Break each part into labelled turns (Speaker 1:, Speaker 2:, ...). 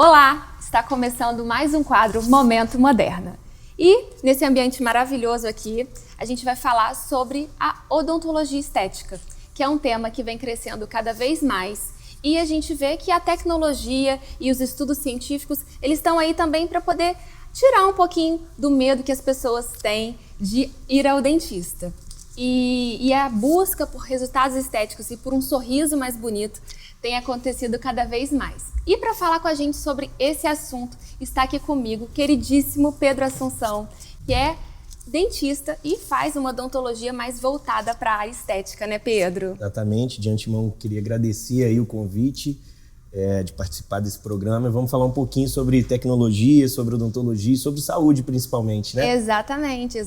Speaker 1: Olá! Está começando mais um quadro Momento Moderna. E nesse ambiente maravilhoso aqui, a gente vai falar sobre a odontologia estética, que é um tema que vem crescendo cada vez mais. E a gente vê que a tecnologia e os estudos científicos, eles estão aí também para poder tirar um pouquinho do medo que as pessoas têm de ir ao dentista. E a busca por resultados estéticos e por um sorriso mais bonito tem acontecido cada vez mais. E para falar com a gente sobre esse assunto, está aqui comigo queridíssimo Pedro Assunção, que é dentista e faz uma odontologia mais voltada para a área estética, né, Pedro?
Speaker 2: Exatamente. De antemão, queria agradecer aí o convite de participar desse programa. Vamos falar um pouquinho sobre tecnologia, sobre odontologia e sobre saúde, principalmente, né?
Speaker 1: Exatamente.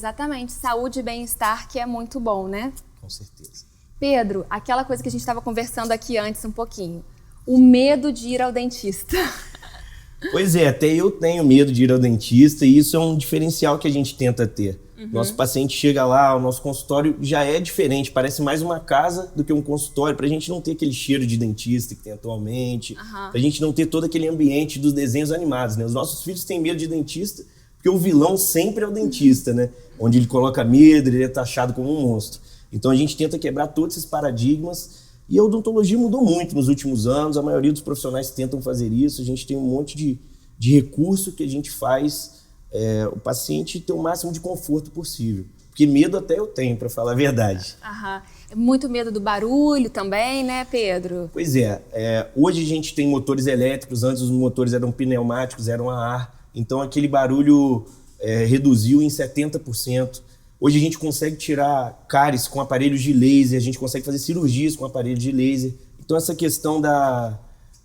Speaker 1: Saúde e bem-estar, que é muito bom, né?
Speaker 2: Com certeza.
Speaker 1: Pedro, aquela coisa que a gente estava conversando aqui antes um pouquinho, o medo de ir ao dentista.
Speaker 2: Pois é, até eu tenho medo de ir ao dentista e isso é um diferencial que a gente tenta ter. Nosso paciente chega lá, o nosso consultório já é diferente, parece mais uma casa do que um consultório, pra gente não ter aquele cheiro de dentista que tem atualmente, pra gente não ter todo aquele ambiente dos desenhos animados, né? Os nossos filhos têm medo de dentista porque o vilão sempre é o dentista, né? Onde ele coloca medo, ele é taxado como um monstro. Então a gente tenta quebrar todos esses paradigmas e a odontologia mudou muito nos últimos anos, a maioria dos profissionais tentam fazer isso, a gente tem um monte de recurso que a gente faz o paciente ter o máximo de conforto possível. Porque medo até eu tenho, para falar a verdade.
Speaker 1: Muito medo do barulho também, né, Pedro?
Speaker 2: Pois hoje a gente tem motores elétricos, antes os motores eram pneumáticos, eram a ar, então aquele barulho reduziu em 70%. Hoje a gente consegue tirar cáries com aparelhos de laser, a gente consegue fazer cirurgias com aparelhos de laser. Então essa questão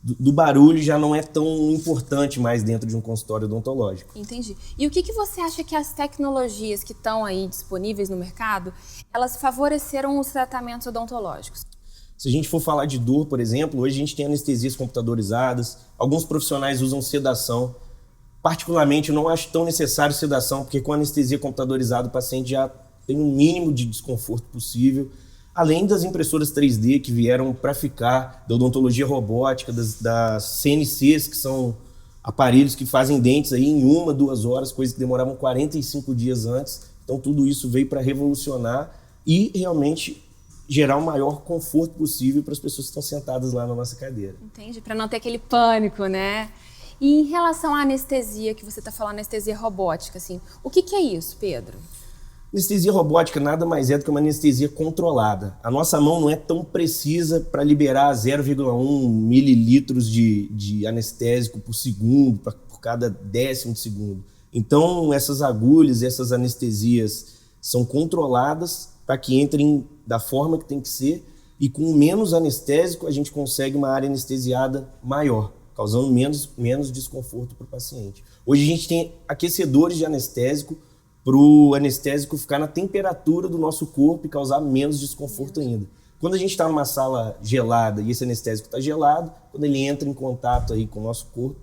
Speaker 2: do barulho já não é tão importante mais dentro de um consultório odontológico.
Speaker 1: Entendi. E o que você acha que as tecnologias que estão aí disponíveis no mercado, elas favoreceram os tratamentos odontológicos?
Speaker 2: Se a gente for falar de dor, por exemplo, hoje a gente tem anestesias computadorizadas, alguns profissionais usam sedação. Particularmente, eu não acho tão necessário sedação, porque com anestesia computadorizada o paciente já tem um mínimo de desconforto possível. Além das impressoras 3D que vieram para ficar, da odontologia robótica, das CNCs, que são aparelhos que fazem dentes aí em 1, 2 horas, coisas que demoravam 45 dias antes. Então tudo isso veio para revolucionar e realmente gerar o maior conforto possível para as pessoas que estão sentadas lá na nossa cadeira.
Speaker 1: Entendi, para não ter aquele pânico, né? E em relação à anestesia, que você está falando, anestesia robótica, assim, o que é isso, Pedro?
Speaker 2: Anestesia robótica nada mais é do que uma anestesia controlada. A nossa mão não é tão precisa para liberar 0,1 mililitros de anestésico por segundo, por cada décimo de segundo. Então, essas agulhas, essas anestesias são controladas para que entrem da forma que tem que ser e com menos anestésico a gente consegue uma área anestesiada maior, causando menos desconforto para o paciente. Hoje a gente tem aquecedores de anestésico para o anestésico ficar na temperatura do nosso corpo e causar menos desconforto ainda. Quando a gente está numa sala gelada e esse anestésico está gelado, quando ele entra em contato aí com o nosso corpo,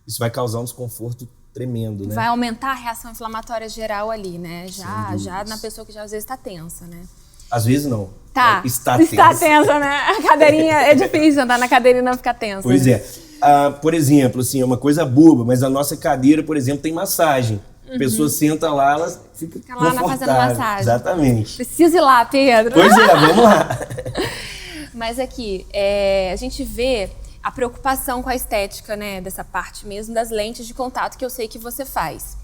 Speaker 2: isso vai causar um desconforto tremendo, né?
Speaker 1: Vai aumentar a reação inflamatória geral ali, né? Já na pessoa que já às vezes está tensa, né?
Speaker 2: Às vezes não.
Speaker 1: Está tensa, né? A cadeirinha, é difícil andar na cadeira e não ficar tensa.
Speaker 2: Pois
Speaker 1: né?
Speaker 2: Por exemplo, assim, é uma coisa boba, mas a nossa cadeira, por exemplo, tem massagem. A pessoa senta lá, ela fica
Speaker 1: lá fazendo massagem.
Speaker 2: Exatamente.
Speaker 1: Preciso ir lá, Pedro.
Speaker 2: Pois vamos lá.
Speaker 1: Mas aqui, a gente vê a preocupação com a estética, né? Dessa parte mesmo das lentes de contato que eu sei que você faz.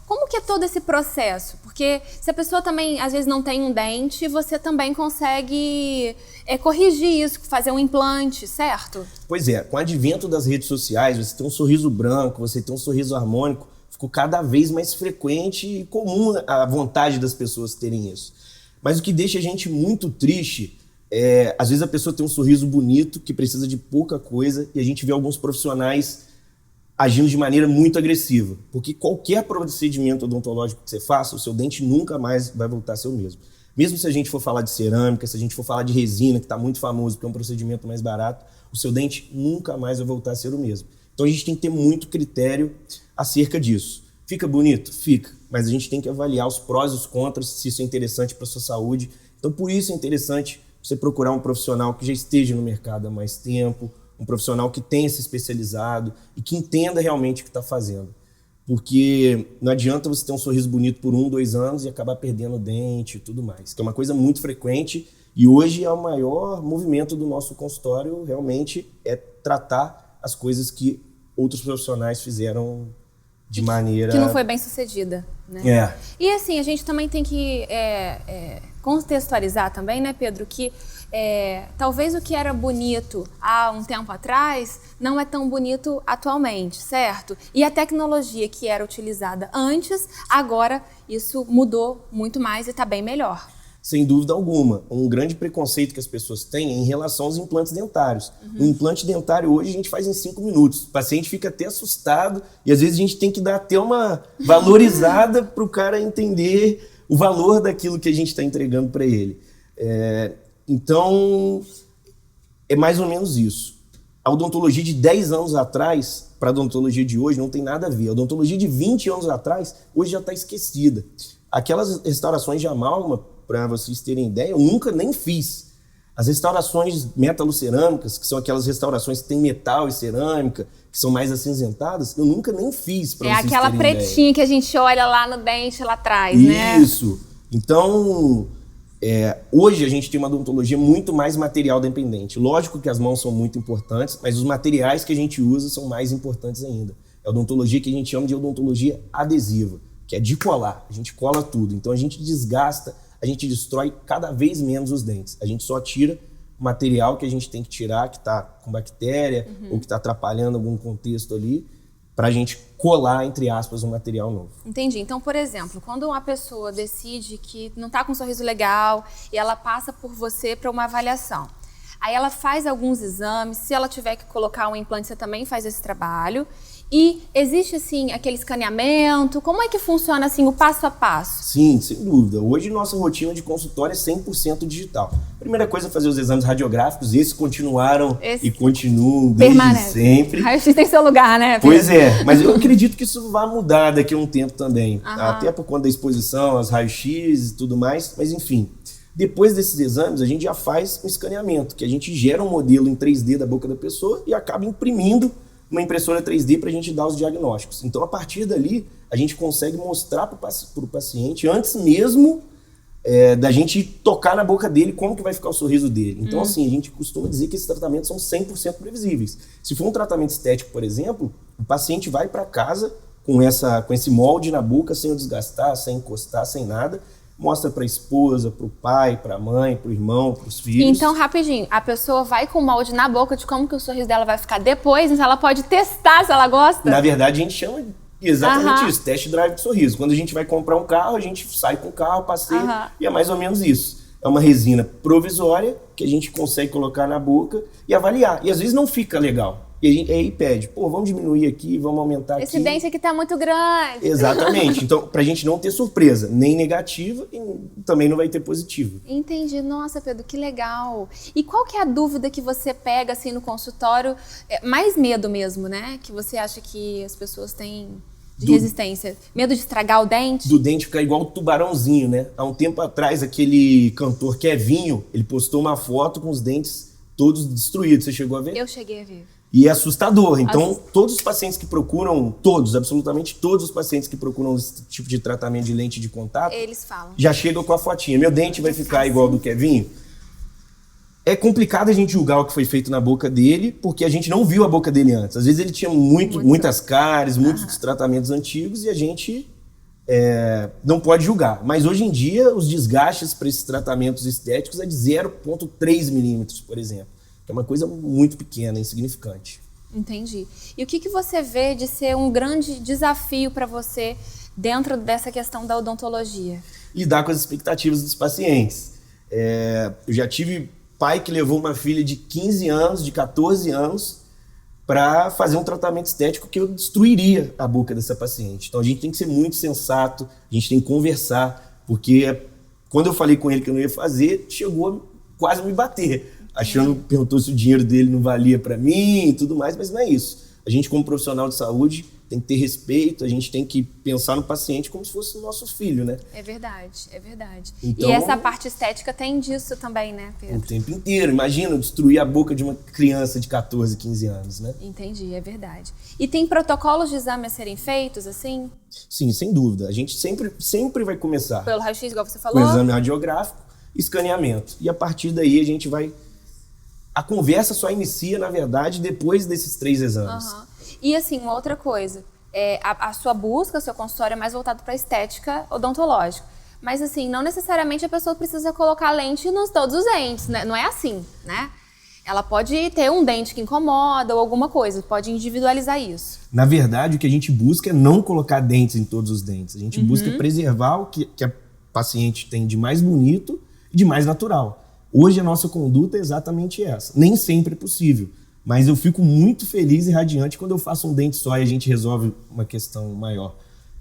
Speaker 1: Como que é todo esse processo? Porque se a pessoa também, às vezes, não tem um dente, você também consegue corrigir isso, fazer um implante, certo?
Speaker 2: Pois com o advento das redes sociais, você tem um sorriso branco, você tem um sorriso harmônico, ficou cada vez mais frequente e comum a vontade das pessoas terem isso. Mas o que deixa a gente muito triste às vezes a pessoa tem um sorriso bonito, que precisa de pouca coisa, e a gente vê alguns profissionais agindo de maneira muito agressiva. Porque qualquer procedimento odontológico que você faça, o seu dente nunca mais vai voltar a ser o mesmo. Mesmo se a gente for falar de cerâmica, se a gente for falar de resina, que está muito famoso porque é um procedimento mais barato, o seu dente nunca mais vai voltar a ser o mesmo. Então a gente tem que ter muito critério acerca disso. Fica bonito? Fica. Mas a gente tem que avaliar os prós e os contras, se isso é interessante para a sua saúde. Então por isso é interessante você procurar um profissional que já esteja no mercado há mais tempo, um profissional que tenha se especializado e que entenda realmente o que está fazendo. Porque não adianta você ter um sorriso bonito por 1, 2 anos e acabar perdendo o dente e tudo mais, que é uma coisa muito frequente e hoje é o maior movimento do nosso consultório, realmente, é tratar as coisas que outros profissionais fizeram de maneira...
Speaker 1: Que não foi bem sucedida, né? E assim, a gente também tem que contextualizar também, né, Pedro, que talvez o que era bonito há um tempo atrás não é tão bonito atualmente, certo? E a tecnologia que era utilizada antes, agora isso mudou muito mais e está bem melhor.
Speaker 2: Sem dúvida alguma. Um grande preconceito que as pessoas têm é em relação aos implantes dentários. O implante dentário hoje a gente faz em 5 minutos. O paciente fica até assustado e às vezes a gente tem que dar até uma valorizada para o cara entender o valor daquilo que a gente está entregando para ele. Então, é mais ou menos isso. A odontologia de 10 anos atrás para a odontologia de hoje não tem nada a ver. A odontologia de 20 anos atrás hoje já está esquecida. Aquelas restaurações de amálgama, para vocês terem ideia, eu nunca nem fiz. As restaurações metalocerâmicas, que são aquelas restaurações que tem metal e cerâmica, que são mais acinzentadas, eu nunca nem fiz, para vocês terem ideia.
Speaker 1: É aquela pretinha que a gente olha lá no dente, lá atrás, né?
Speaker 2: Isso. Então, hoje a gente tem uma odontologia muito mais material dependente. Lógico que as mãos são muito importantes, mas os materiais que a gente usa são mais importantes ainda. É a odontologia que a gente chama de odontologia adesiva, que é de colar. A gente cola tudo. Então a gente desgasta, a gente destrói cada vez menos os dentes. A gente só tira o material que a gente tem que tirar, que está com bactéria ou que está atrapalhando algum contexto ali, para a gente colar, entre aspas, um material novo.
Speaker 1: Entendi. Então, por exemplo, quando uma pessoa decide que não está com um sorriso legal e ela passa por você para uma avaliação, aí ela faz alguns exames, se ela tiver que colocar um implante, você também faz esse trabalho. E existe, assim, aquele escaneamento? Como é que funciona, assim, o passo a passo?
Speaker 2: Sim, sem dúvida. Hoje, nossa rotina de consultório é 100% digital. Primeira coisa é fazer os exames radiográficos. Esses continuaram e continuam desde sempre.
Speaker 1: Raio-X tem seu lugar, né, Pedro?
Speaker 2: Pois é, mas eu acredito que isso vai mudar daqui a um tempo também. Até por conta da exposição, as raios-X e tudo mais. Mas, enfim, depois desses exames, a gente já faz um escaneamento, que a gente gera um modelo em 3D da boca da pessoa e acaba imprimindo uma impressora 3D para a gente dar os diagnósticos. Então, a partir dali, a gente consegue mostrar para o paciente, antes mesmo da gente tocar na boca dele, como que vai ficar o sorriso dele. Então, assim, a gente costuma dizer que esses tratamentos são 100% previsíveis. Se for um tratamento estético, por exemplo, o paciente vai para casa com esse molde na boca, sem o desgastar, sem encostar, sem nada, mostra para a esposa, para o pai, para a mãe, para o irmão, para os filhos.
Speaker 1: Então, rapidinho, a pessoa vai com o molde na boca de como que o sorriso dela vai ficar depois, então ela pode testar se ela gosta?
Speaker 2: Na verdade, a gente chama exatamente isso, test drive de sorriso. Quando a gente vai comprar um carro, a gente sai com o carro, passeia, e é mais ou menos isso. É uma resina provisória que a gente consegue colocar na boca e avaliar. E às vezes não fica legal. E aí pede, vamos diminuir aqui, vamos aumentar aqui.
Speaker 1: Esse dente aqui tá muito grande.
Speaker 2: Exatamente. Então, pra gente não ter surpresa, nem negativa e também não vai ter positiva.
Speaker 1: Entendi. Nossa, Pedro, que legal. E qual que é a dúvida que você pega assim no consultório? Mais medo mesmo, né? Que você acha que as pessoas têm de resistência? Medo de estragar o dente?
Speaker 2: Do dente ficar igual o tubarãozinho, né? Há um tempo atrás, aquele cantor Kevinho, ele postou uma foto com os dentes todos destruídos. Você chegou a ver?
Speaker 1: Eu cheguei a ver.
Speaker 2: E é assustador. Então, todos os pacientes que procuram, absolutamente todos os pacientes que procuram esse tipo de tratamento de lente de contato,
Speaker 1: eles falam,
Speaker 2: já chegam com a fotinha. Meu dente vai ficar igual ao do Kevinho? É complicado a gente julgar o que foi feito na boca dele, porque a gente não viu a boca dele antes. Às vezes ele tinha muitas cáries, muitos dos tratamentos antigos e a gente não pode julgar. Mas hoje em dia, os desgastes para esses tratamentos estéticos é de 0,3 milímetros, por exemplo. É uma coisa muito pequena, insignificante.
Speaker 1: Entendi. E o que você vê de ser um grande desafio para você dentro dessa questão da odontologia?
Speaker 2: Lidar com as expectativas dos pacientes. Eu já tive pai que levou uma filha de 15 anos, de 14 anos, para fazer um tratamento estético que eu destruiria a boca dessa paciente. Então a gente tem que ser muito sensato, a gente tem que conversar, porque quando eu falei com ele que eu não ia fazer, chegou quase a me bater. Perguntou se o dinheiro dele não valia para mim e tudo mais, mas não é isso. A gente, como profissional de saúde, tem que ter respeito, a gente tem que pensar no paciente como se fosse o nosso filho, né?
Speaker 1: É verdade, é verdade.
Speaker 2: Então,
Speaker 1: e essa parte estética tem disso também, né, Pedro?
Speaker 2: O tempo inteiro. Imagina destruir a boca de uma criança de 14, 15 anos, né?
Speaker 1: Entendi, é verdade. E tem protocolos de exame a serem feitos, assim?
Speaker 2: Sim, sem dúvida. A gente sempre vai começar
Speaker 1: Pelo raio-x, igual você
Speaker 2: com
Speaker 1: falou?
Speaker 2: o exame radiográfico, escaneamento. E a partir daí a gente vai... A conversa só inicia, na verdade, depois desses 3 exames.
Speaker 1: Uhum. E assim, uma outra coisa, a sua busca, o seu consultório é mais voltado para a estética odontológica. Mas assim, não necessariamente a pessoa precisa colocar lente nos todos os dentes, né? Não é assim, né? Ela pode ter um dente que incomoda ou alguma coisa, pode individualizar isso.
Speaker 2: Na verdade, o que a gente busca é não colocar dentes em todos os dentes. A gente busca preservar o que a paciente tem de mais bonito e de mais natural. Hoje a nossa conduta é exatamente essa. Nem sempre é possível. Mas eu fico muito feliz e radiante quando eu faço um dente só e a gente resolve uma questão maior.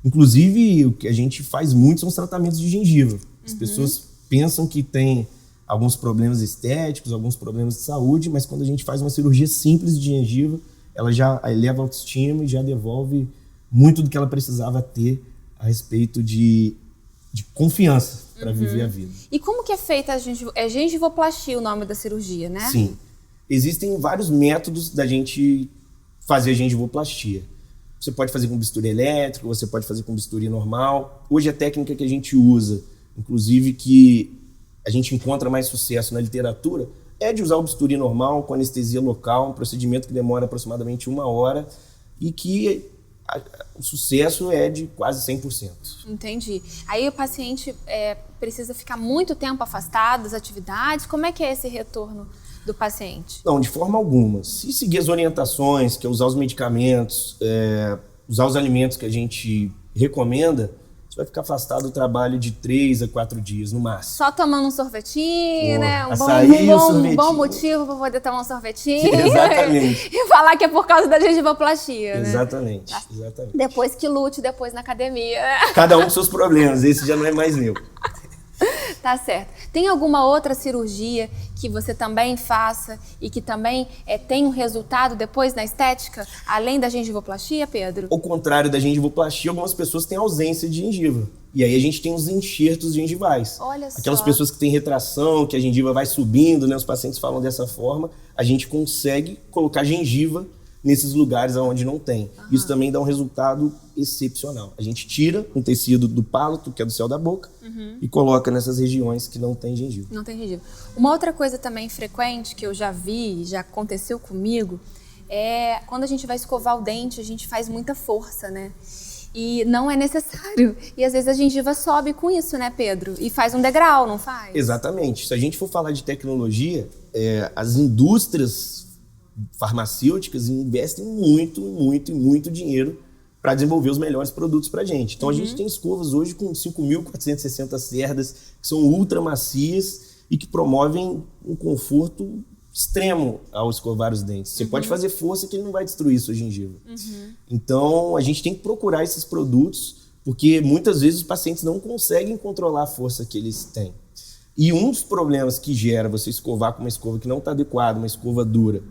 Speaker 2: Inclusive, o que a gente faz muito são os tratamentos de gengiva. As pessoas pensam que tem alguns problemas estéticos, alguns problemas de saúde, mas quando a gente faz uma cirurgia simples de gengiva, ela já eleva a autoestima e já devolve muito do que ela precisava ter a respeito de confiança para viver a vida.
Speaker 1: E como que é feita a gengivoplastia, o nome da cirurgia, né?
Speaker 2: Sim. Existem vários métodos da gente fazer a gengivoplastia. Você pode fazer com bisturi elétrico, você pode fazer com bisturi normal. Hoje a técnica que a gente usa, inclusive que a gente encontra mais sucesso na literatura, é de usar o bisturi normal com anestesia local, um procedimento que demora aproximadamente 1 hora e que o sucesso é de quase 100%.
Speaker 1: Entendi. Aí o paciente precisa ficar muito tempo afastado das atividades? Como é que é esse retorno do paciente?
Speaker 2: Não, de forma alguma. Se seguir as orientações, que é usar os medicamentos, usar os alimentos que a gente recomenda, você vai ficar afastado do trabalho de 3 a 4 dias, no máximo.
Speaker 1: Só tomando um sorvetinho, né?
Speaker 2: Um
Speaker 1: bom motivo para poder tomar um sorvetinho.
Speaker 2: Exatamente.
Speaker 1: E falar que é por causa da gengivoplastia, né?
Speaker 2: Exatamente.
Speaker 1: Depois que lute, depois na academia.
Speaker 2: Cada um com seus problemas, esse já não é mais meu.
Speaker 1: Tá certo. Tem alguma outra cirurgia que você também faça e que também tem um resultado depois na estética, além da gengivoplastia, Pedro?
Speaker 2: Ao contrário da gengivoplastia, algumas pessoas têm ausência de gengiva. E aí a gente tem os enxertos gengivais.
Speaker 1: Olha só.
Speaker 2: Aquelas pessoas que têm retração, que a gengiva vai subindo, né? Os pacientes falam dessa forma. A gente consegue colocar gengiva nesses lugares onde não tem. Isso também dá um resultado excepcional. A gente tira um tecido do palato, que é do céu da boca, e coloca nessas regiões que não tem gengiva.
Speaker 1: Não tem gengiva. Uma outra coisa também frequente que eu já vi, já aconteceu comigo, é quando a gente vai escovar o dente, a gente faz muita força, né? E não é necessário. E às vezes a gengiva sobe com isso, né, Pedro? E faz um degrau, não faz?
Speaker 2: Exatamente. Se a gente for falar de tecnologia, as indústrias farmacêuticas investem muito dinheiro para desenvolver os melhores produtos para a gente. Então a gente tem escovas hoje com 5.460 cerdas, que são ultra macias e que promovem um conforto extremo ao escovar os dentes. Você pode fazer força que ele não vai destruir sua gengiva. Então a gente tem que procurar esses produtos, porque muitas vezes os pacientes não conseguem controlar a força que eles têm. E um dos problemas que gera você escovar com uma escova que não está adequada, uma escova dura,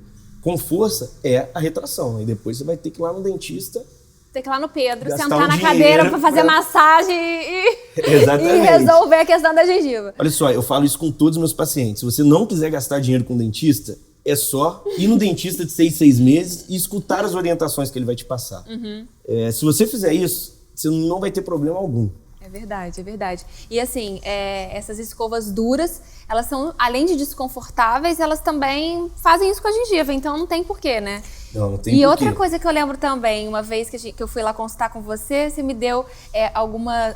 Speaker 2: com força, é a retração. E depois você vai ter que ir lá no dentista.
Speaker 1: Tem que ir lá no Pedro,
Speaker 2: Gastar
Speaker 1: sentar
Speaker 2: um
Speaker 1: na cadeira para fazer massagem e resolver a questão da gengiva.
Speaker 2: Olha só, eu falo isso com todos os meus pacientes. Se você não quiser gastar dinheiro com dentista, é só ir no dentista de 6 meses e escutar as orientações que ele vai te passar. Se você fizer isso, você não vai ter problema algum.
Speaker 1: É verdade, é verdade. E assim, essas escovas duras, elas são, além de desconfortáveis, elas também fazem isso com a gengiva, então não tem porquê, né?
Speaker 2: Não tem
Speaker 1: E
Speaker 2: porquê.
Speaker 1: outra coisa que eu lembro também, uma vez que eu fui lá consultar com você, você me deu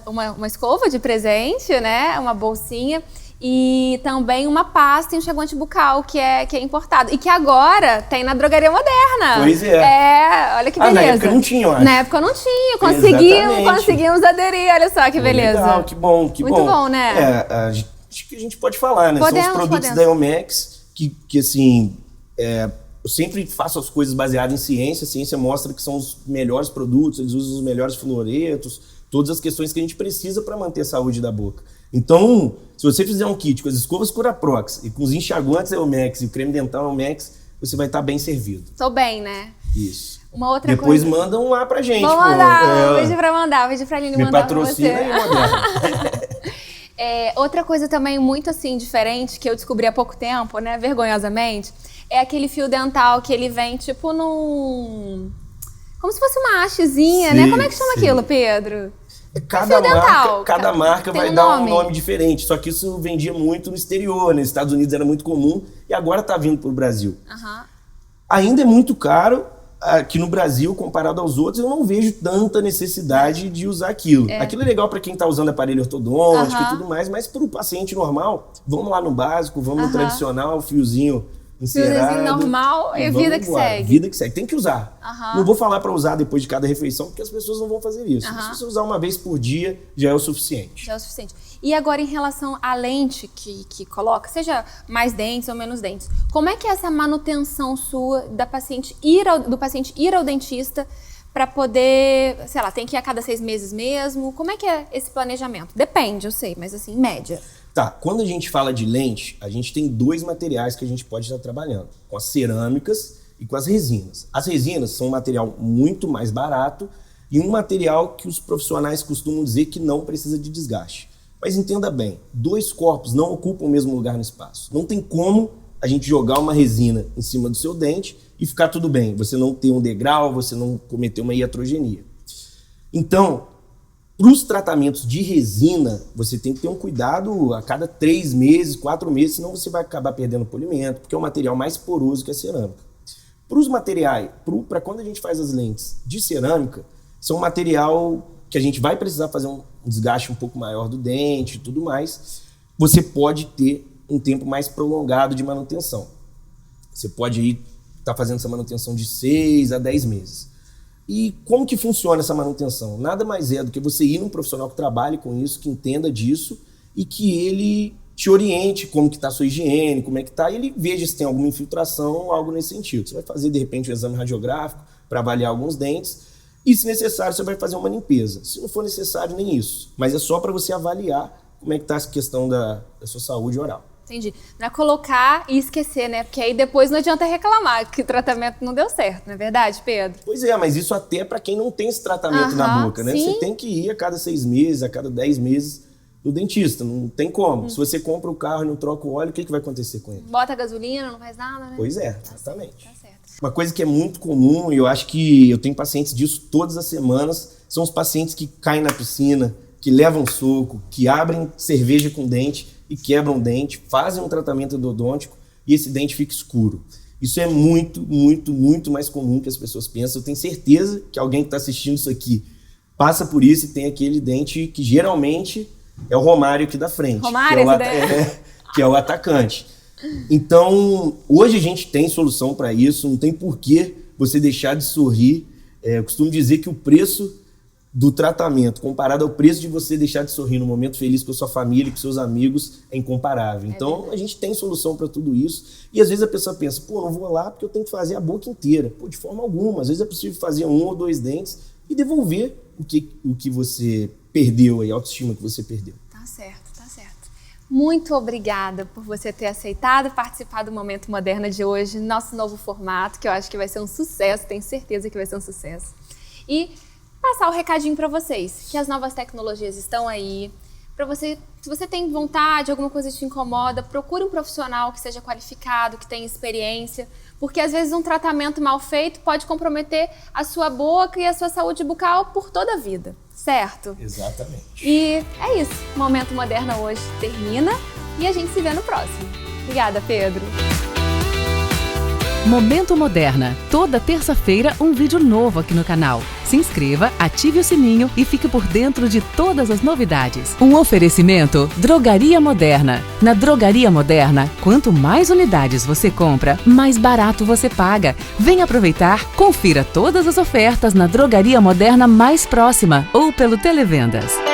Speaker 1: uma escova de presente, né? Uma bolsinha. E também uma pasta e um enxaguante bucal, que é importado. E que agora tem na Drogaria Moderna.
Speaker 2: Pois é.
Speaker 1: Olha que beleza.
Speaker 2: Na época não tinha, eu acho.
Speaker 1: Na época não tinha.
Speaker 2: Exatamente.
Speaker 1: Conseguimos aderir, olha só que beleza.
Speaker 2: Legal, que bom, que
Speaker 1: Muito bom, né?
Speaker 2: Acho que a gente pode falar, né?
Speaker 1: Podemos,
Speaker 2: São os produtos da Elmex que assim, eu sempre faço as coisas baseadas em ciência. A ciência mostra que são os melhores produtos, eles usam os melhores fluoretos, todas as questões que a gente precisa para manter a saúde da boca. Então, se você fizer um kit com as escovas Curaprox e com os enxaguantes Elmex e o creme dental Elmex, você vai estar bem servido.
Speaker 1: Tô bem, né?
Speaker 2: Isso.
Speaker 1: Uma outra
Speaker 2: Depois
Speaker 1: coisa...
Speaker 2: mandam lá pra gente.
Speaker 1: Vou mandar, vou pedir pra Aline mandar pra você.
Speaker 2: Me patrocina aí, Moderna.
Speaker 1: Outra coisa também muito assim diferente, que eu descobri há pouco tempo, né, vergonhosamente, é aquele fio dental que ele vem tipo num... Como se fosse uma hastezinha, né? Como é que chama aquilo, Pedro?
Speaker 2: Cada marca vai dar um nome diferente, só que isso vendia muito no exterior, nos Estados Unidos era muito comum e agora tá vindo pro Brasil. Ainda é muito caro. Aqui no Brasil, comparado aos outros, eu não vejo tanta necessidade de usar aquilo. Aquilo é legal para quem está usando aparelho ortodôntico e tudo mais, mas para o paciente normal, vamos lá no básico, vamos no tradicional, fiozinho encerado.
Speaker 1: Fiozinho normal e vida que segue.
Speaker 2: Vida que segue. Tem que usar. Não vou falar para usar depois de cada refeição, porque as pessoas não vão fazer isso. Se você usar uma vez por dia, já é o suficiente.
Speaker 1: Já é o suficiente. E agora, em relação à lente que coloca, seja mais dentes ou menos dentes, como é que é essa manutenção sua do paciente ir ao dentista para poder, sei lá, tem que ir a cada 6 meses mesmo? Como é que é esse planejamento? Depende, eu sei, mas assim, em média.
Speaker 2: Tá, quando a gente fala de lente, a gente tem 2 materiais que a gente pode estar trabalhando, com as cerâmicas e com as resinas. As resinas são um material muito mais barato e um material que os profissionais costumam dizer que não precisa de desgaste. Mas entenda bem, 2 corpos não ocupam o mesmo lugar no espaço. Não tem como a gente jogar uma resina em cima do seu dente e ficar tudo bem. Você não ter um degrau, você não cometer uma iatrogenia. Então, para os tratamentos de resina, você tem que ter um cuidado a cada 3 meses, 4 meses, senão você vai acabar perdendo polimento, porque é o material mais poroso que a cerâmica. Para os materiais, para quando a gente faz as lentes de cerâmica, são um material que a gente vai precisar fazer um desgaste um pouco maior do dente e tudo mais, você pode ter um tempo mais prolongado de manutenção. Você pode estar fazendo essa manutenção de 6 a 10 meses. E como que funciona essa manutenção? Nada mais é do que você ir num profissional que trabalhe com isso, que entenda disso e que ele te oriente como que está a sua higiene, como é que está, e ele veja se tem alguma infiltração ou algo nesse sentido. Você vai fazer, de repente, um exame radiográfico para avaliar alguns dentes, e, se necessário, você vai fazer uma limpeza. Se não for necessário, nem isso. Mas é só para você avaliar como é que está essa questão da sua saúde oral.
Speaker 1: Entendi. Não é colocar e esquecer, né? Porque aí depois não adianta reclamar que o tratamento não deu certo, não é verdade, Pedro?
Speaker 2: Pois é, mas isso até para quem não tem esse tratamento na boca, né? Sim. Você tem que ir a cada 6 meses, a cada 10 meses no dentista. Não tem como. Se você compra o carro e não troca o óleo, o que vai acontecer com ele?
Speaker 1: Bota gasolina, não faz nada, né?
Speaker 2: Pois é, exatamente.
Speaker 1: Tá certo.
Speaker 2: Uma coisa que é muito comum, e eu acho que eu tenho pacientes disso todas as semanas, são os pacientes que caem na piscina, que levam soco, que abrem cerveja com dente e quebram o dente, fazem um tratamento endodôntico e esse dente fica escuro. Isso é muito, muito, muito mais comum que as pessoas pensam. Eu tenho certeza que alguém que está assistindo isso aqui passa por isso e tem aquele dente que geralmente é o Romário aqui da frente, que é o atacante. Então, hoje a gente tem solução para isso, não tem por que você deixar de sorrir. Eu costumo dizer que o preço do tratamento, comparado ao preço de você deixar de sorrir no momento feliz com a sua família e com seus amigos, é incomparável. Então, a gente tem solução para tudo isso. E às vezes a pessoa pensa, pô, não vou lá porque eu tenho que fazer a boca inteira. Pô, de forma alguma. Às vezes é possível fazer 1 ou 2 dentes e devolver o que você perdeu, a autoestima que você perdeu.
Speaker 1: Tá certo. Muito obrigada por você ter aceitado participar do Momento Moderna de hoje, nosso novo formato, que eu acho que vai ser um sucesso, tenho certeza que vai ser um sucesso. E passar o recadinho para vocês, que as novas tecnologias estão aí. Para você, se você tem vontade, alguma coisa te incomoda, procure um profissional que seja qualificado, que tenha experiência, porque às vezes um tratamento mal feito pode comprometer a sua boca e a sua saúde bucal por toda a vida, certo?
Speaker 2: Exatamente.
Speaker 1: E é isso, o Momento Moderna hoje termina e a gente se vê no próximo. Obrigada, Pedro.
Speaker 3: Momento Moderna. Toda terça-feira um vídeo novo aqui no canal. Se inscreva, ative o sininho e fique por dentro de todas as novidades. Um oferecimento Drogaria Moderna. Na Drogaria Moderna, quanto mais unidades você compra, mais barato você paga. Venha aproveitar, confira todas as ofertas na Drogaria Moderna mais próxima ou pelo Televendas.